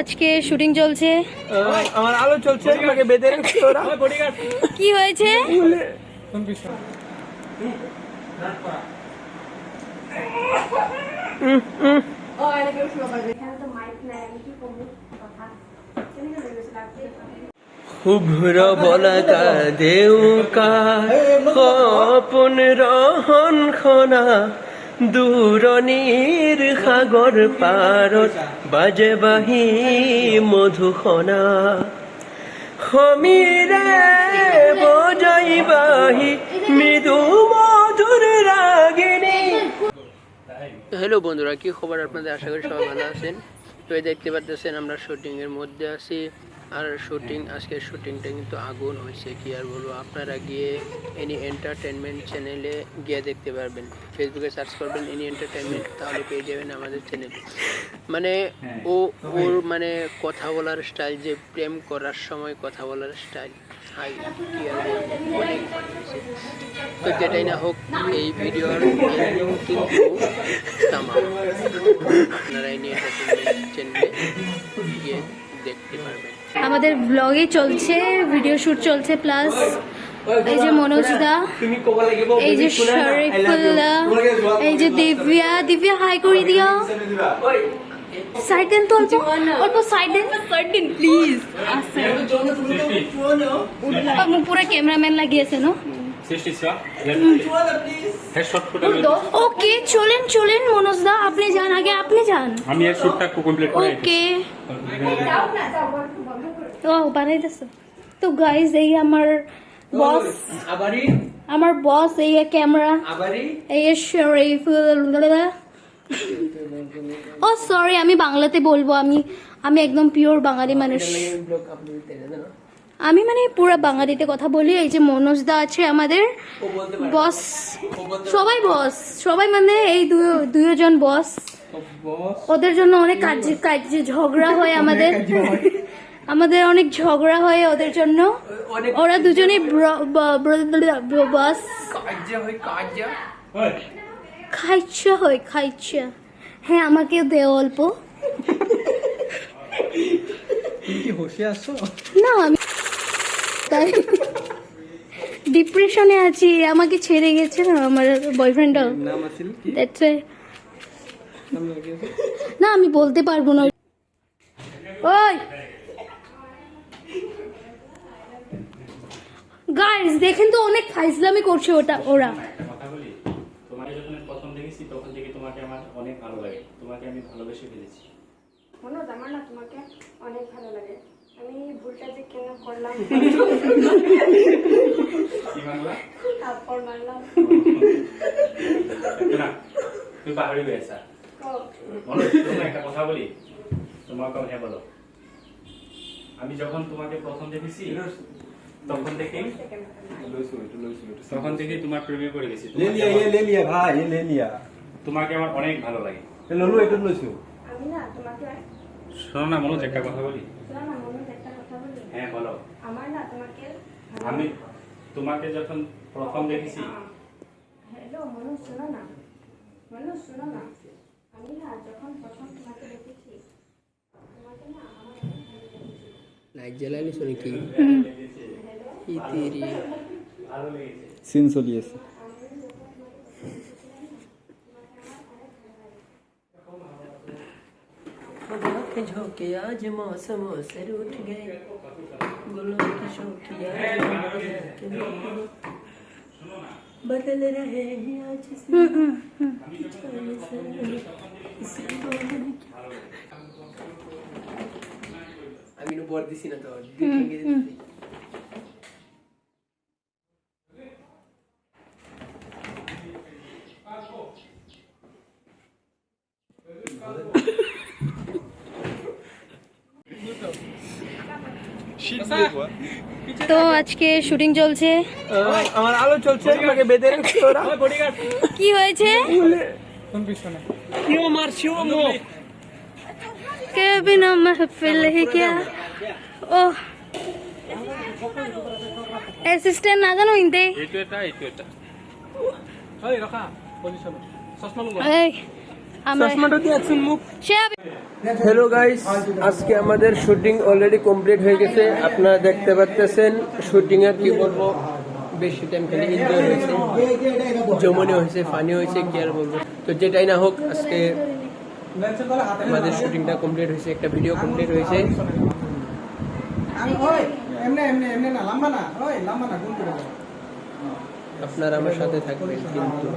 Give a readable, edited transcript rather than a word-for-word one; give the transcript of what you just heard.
আজকে শুটিং চলছে। আমার আলো চলছে, আমাকে বেঁধে রেখেছে ওরা। কি হয়েছে? শুভ্র বলতা দেউকা সপোন ৰহন খনা দূৰণিৰ সাগৰ পাৰত বাজে বাহি মধুসনা সমীৰে বজাই বাহি মৃদু মধুর রাগিনী। হ্যালো বন্ধুরা, কি খবর আপনাদের? আশা করি সবাই ভালো আছেন। তো দেখতে পাচ্ছেন আমরা শুটিংয়ের মধ্যে আছি। আর আজকের শুটিংটা কিন্তু আগুন হয়েছে, কি আর বলবো। আপনারা গিয়ে এনি এন্টারটেনমেন্ট চ্যানেলে গিয়ে দেখতে পারবেন। ফেসবুকে সার্চ করবেন এনি এন্টারটেনমেন্ট, তাহলে পেয়ে যাবেন আমাদের চ্যানেল। মানে ওর মানে কথা বলার স্টাইল, যে প্রেম করার সময় কথা বলার স্টাইল, হাই কি আর বলবো, অনেক ভালো হয়েছে। তো যেটাই না হোক, এই ভিডিওর কিন্তু তামাম আপনারা এনি এন্টারটেনমেন্ট চ্যানেলে গিয়ে দেখতে পারবেন। আমাদের ব্লগে চলছে, ভিডিও শুট চলছে, প্লাস এই যে মনোজদা, এই যে শরীফুল্লাহ, এই যে দিব্যা হাই করে দিও। সাইড দেন তো, অল্প সাইড দেন প্লিজ। আমি পুরো ক্যামেরাম্যান লাগিয়েছে না। ওকে, চলেন মনোজদা, আপনি যান আগে, আপনি যান। আমি এর শুটটা কমপ্লিট করে ওকে। ও বানাইতেছো তো গাইস, এই আমার বস, আমার বস, এই ক্যামেরা, এই শরীফুল্লাহ। ও সরি, আমি বাংলাতে বলবো, আমি একদম পিওর বাঙালি মানুষ, আমি মানে পুরো বাঙালিতে কথা বলি। এই যে মনোজদা আছে আমাদের বস, সবাই মানে এই দুজন বস। ওদের জন্য অনেক কাজ ঝগড়া হয় আমাদের অনেক ঝগড়া হয় ওদের জন্য। ওরা দুজনেই বস। খাইচ্ছা। হ্যাঁ, আমাকে দেও অল্প। না, আমি ডিপ্রেশনে আছি, আমাকে ছেড়ে গেছে না আমার বয়ফ্রেন্ডটাও। না, আমি বলতে পারবো না। ওই গাইস, দেখেন তো, অনেক ফাইজলামি করছে ওরা। কথা বলি, তোমাকে যখন প্রথম দেখেছি তখন থেকে তোমাকে আমার অনেক ভালো লাগে, তোমাকে আমি ভালোবেসে ফেলেছি। মনোজ, আমার না তোমাকে অনেক ভালো লাগে। আমি ভুলটা যে কেন করলাম, কি বাংলা তারপর মারলাম। না, তুই পাহাড়ি বেসা। মনোজ, তোমাকে একটা কথা বলি, তোমাকে হ্যাঁ বলো। আমি যখন তোমাকে প্রথম দেখেছি তখন থেকেই তোমার প্রেমে পড়ে গেছি। তোমাকে আমার অনেক ভালো লাগে। আমি না তোমাকে, শোনো না মনোজ, একটা কথা বলি। হ্যাঁ বলো। আমার না তোমাকে, আমি তোমাকে যখন প্রথম দেখেছি। হ্যালো মনোজ, শোনো না। আমি না যখন প্রথম তোমাকে দেখেছি, তোমাকে না আমার অনেক ভালো লেগেছিল। লাইট জ্বালানি শুনে কি সিন চলিয়েছে। झोंके आज मौसम से उठ गए गुलों की शौकिया बदल रहे हैं आज আমি নো বল দিছি না তো দেখেঙ্গে দিছি। তো আজকে শুটিং চলছে। আমার আলো চলছে, আমাকে বেঁধে রেখেছে ওরা। কি হয়েছে? क्यों मारছি ও মো कभी ना महफिल है क्या? ओह, অ্যাসিস্ট্যান্ট না জানো ইনতে। এটা এই আমরা চশমাটা দিয়ে আছেন মুখ। সে হ্যালো গাইস, আজকে আমাদের শুটিং অলরেডি কমপ্লিট হয়ে গেছে। আপনারা দেখতে পাচ্ছেন শুটিং এর কি বলবো, বেশি টাইম খালি এনজয় হয়েছে, জমনি হয়েছে, ফানি হয়েছে, কি আর বলবো। তো যেটাই না হোক, আজকে আমাদের শুটিংটা কমপ্লিট হয়েছে, একটা ভিডিও কমপ্লিট হয়েছে। আপনারা আমার সাথে থাকবেন কিন্তু।